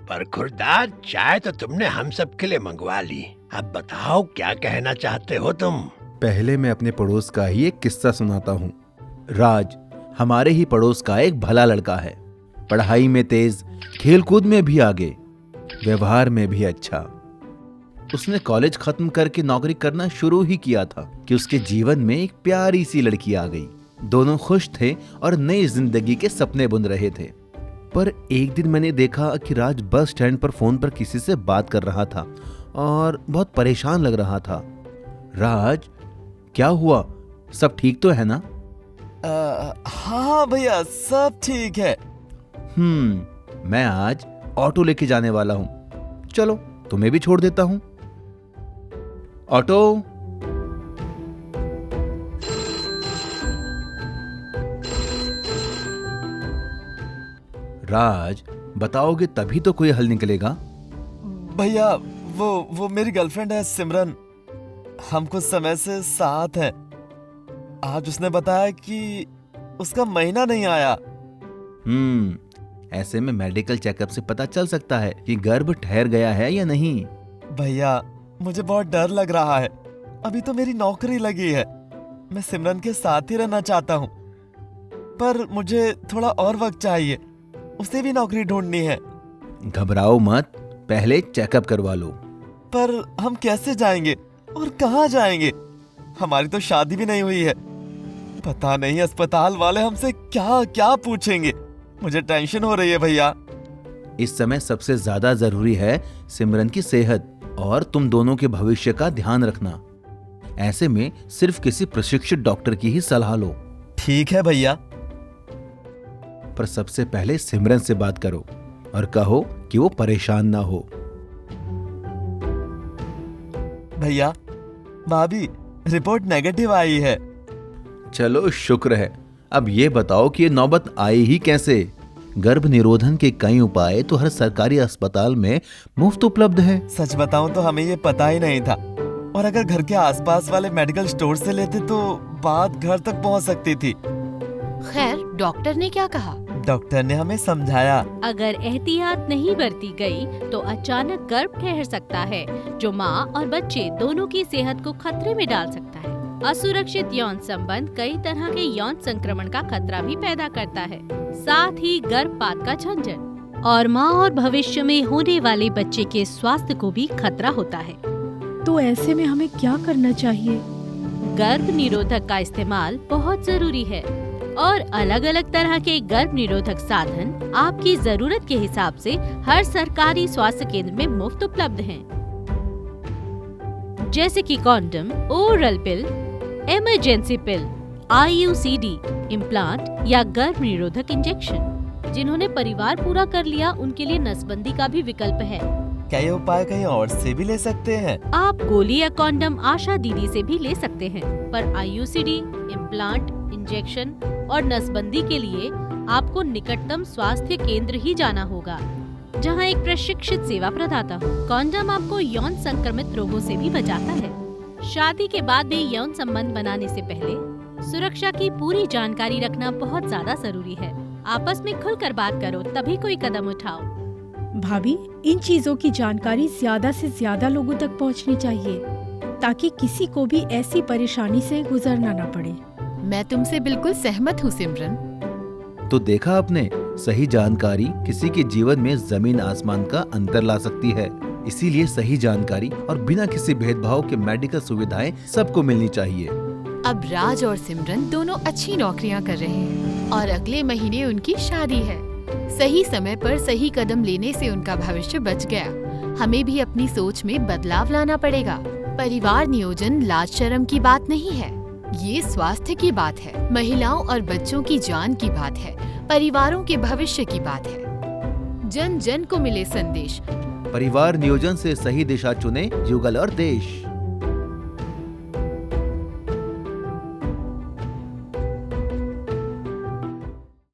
बरखुरदार, चाय तो तुमने हम सब के लिए मंगवा ली। अब बताओ क्या कहना चाहते हो तुम? पहले मैं अपने पड़ोस का ही एक किस्सा सुनाता हूँ। राज हमारे ही पड़ोस का एक भला लड़का है। पढ़ाई में तेज, खेलकूद में भी आगे, व्यवहार में भी अच्छा। उसने कॉलेज खत्म करके नौकरी करना शुरू ही किया था कि उसके जीवन में एक प्यारी सी लड़की आ गई। दोनों खुश थे और नई जिंदगी के सपने बुन रहे थे। पर एक दिन मैंने देखा कि राज बस स्टैंड पर फोन पर किसी से बात कर रहा था और बहुत परेशान लग रहा था। राज, क्या हुआ? सब ठीक तो है ना? हाँ भैया, सब ठीक है। मैं आज ऑटो लेके जाने वाला हूँ। चलो तुम्हें भी छोड़ देता हूँ। ऑटो। राज, बताओगे तभी तो कोई हल निकलेगा। भैया, वो मेरी गर्लफ्रेंड है सिमरन। हम कुछ समय से साथ हैं। आज उसने बताया कि उसका महीना नहीं आया। ऐसे में मेडिकल चेकअप से पता चल सकता है कि गर्भ ठहर गया है या नहीं। भैया, मुझे बहुत डर लग रहा है। अभी तो मेरी नौकरी लगी है। मैं सिमरन के साथ ही रहना चाहता हूँ, पर मुझे थोड़ा और वक्त चाहिए। उसे भी नौकरी ढूंढनी है। घबराओ मत, पहले चेकअप करवा लो। पर हम कैसे जाएंगे और कहाँ जाएंगे? हमारी तो शादी भी नहीं हुई है। पता नहीं अस्पताल वाले हमसे क्या क्या पूछेंगे। मुझे टेंशन हो रही है भैया। इस समय सबसे ज्यादा जरूरी है सिमरन की सेहत और तुम दोनों के भविष्य का ध्यान रखना। ऐसे में सिर्फ किसी प्रशिक्षित डॉक्टर की ही सलाह लो। ठीक है भैया। पर सबसे पहले सिमरन से बात करो और कहो कि वो परेशान ना हो। भैया, भाभी, रिपोर्ट नेगेटिव आई है। चलो शुक्र है। अब ये बताओ कि ये नौबत आई ही कैसे? गर्भ निरोधन के कई उपाय तो हर सरकारी अस्पताल में मुफ्त उपलब्ध है। सच बताऊं तो हमें ये पता ही नहीं था। और अगर घर के आसपास वाले मेडिकल स्टोर से लेते तो बात घर तक पहुंच सकती थी। खैर, डॉक्टर ने क्या कहा? डॉक्टर ने हमें समझाया, अगर एहतियात नहीं बरती गई तो अचानक गर्भ ठहर सकता है, जो माँ और बच्चे दोनों की सेहत को खतरे में डाल सकता है। असुरक्षित यौन संबंध कई तरह के यौन संक्रमण का खतरा भी पैदा करता है, साथ ही गर्भपात का झंझट और माँ और भविष्य में होने वाले बच्चे के स्वास्थ्य को भी खतरा होता है। तो ऐसे में हमें क्या करना चाहिए? गर्भ निरोधक का इस्तेमाल बहुत जरूरी है और अलग अलग तरह के गर्भ निरोधक साधन आपकी जरूरत के हिसाब से हर सरकारी स्वास्थ्य केंद्र में मुफ्त उपलब्ध हैं, जैसे कि कॉन्डम, ओरल पिल, इमरजेंसी पिल, IUCD, इम्प्लांट या गर्भ निरोधक इंजेक्शन। जिन्होंने परिवार पूरा कर लिया उनके लिए नसबंदी का भी विकल्प है। क्या ये उपाय कहीं और से भी ले सकते हैं? आप गोली या कॉन्डम आशा दीदी से भी ले सकते हैं, पर IUCD, इम्प्लांट, इंजेक्शन और नसबंदी के लिए आपको निकटतम स्वास्थ्य केंद्र ही जाना होगा, जहां एक प्रशिक्षित सेवा प्रदाता हो। कॉन्डम आपको यौन संक्रमित रोगों से भी बचाता है। शादी के बाद भी यौन संबंध बनाने से पहले सुरक्षा की पूरी जानकारी रखना बहुत ज्यादा जरूरी है। आपस में खुलकर बात करो, तभी कोई कदम उठाओ। भाभी, इन चीजों की जानकारी ज्यादा से ज्यादा लोगों तक पहुंचनी चाहिए, ताकि किसी को भी ऐसी परेशानी से गुजरना न पड़े। मैं तुमसे बिल्कुल सहमत हूँ सिमरन। तो देखा आपने, सही जानकारी किसी के जीवन में जमीन आसमान का अंतर ला सकती है। इसीलिए सही जानकारी और बिना किसी भेदभाव के मेडिकल सुविधाएं सबको मिलनी चाहिए। अब राज और सिमरन दोनों अच्छी नौकरियां कर रहे हैं और अगले महीने उनकी शादी है। सही समय पर सही कदम लेने से उनका भविष्य बच गया। हमें भी अपनी सोच में बदलाव लाना पड़ेगा। परिवार नियोजन लाज शर्म की बात नहीं है, ये स्वास्थ्य की बात है, महिलाओं और बच्चों की जान की बात है, परिवारों के भविष्य की बात है। जन जन को मिले संदेश। परिवार नियोजन से सही दिशा चुने युगल और देश।